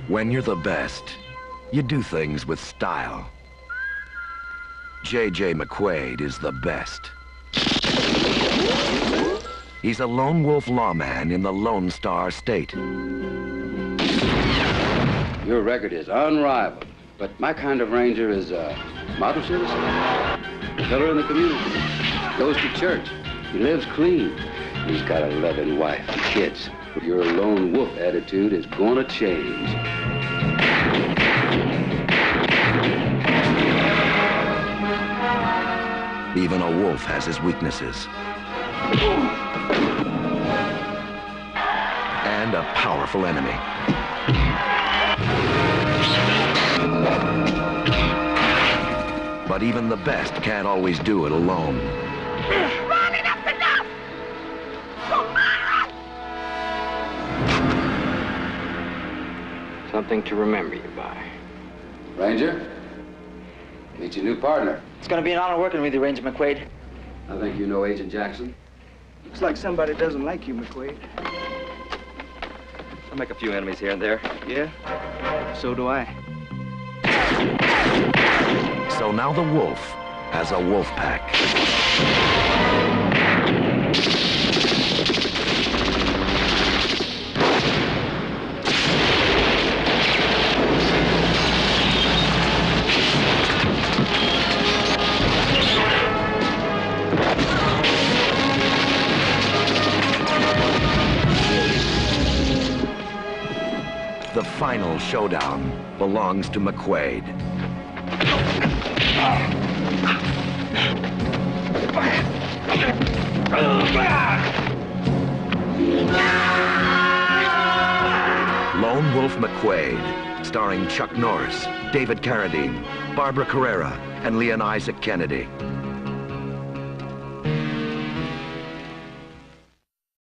When you're the best, you do things with style. J.J. McQuade is the best. He's a lone wolf lawman in the Lone Star State. Your record is unrivaled, but my kind of ranger is a model citizen, a pillar in the community, goes to church, he lives clean, he's got a loving wife and kids. Your lone wolf attitude is gonna change. Even a wolf has his weaknesses. And a powerful enemy. But even the best can't always do it alone. Run, enough's enough! Something to remember you by. Ranger, meet your new partner. It's gonna be an honor working with you, Ranger McQuade. I think you know Agent Jackson. Looks like somebody doesn't like you, McQuade. I'll make a few enemies here and there. Yeah? So do I. So now the wolf has a wolf pack. The final showdown belongs to McQuade. Lone Wolf McQuade, starring Chuck Norris, David Carradine, Barbara Carrera, and Leon Isaac Kennedy.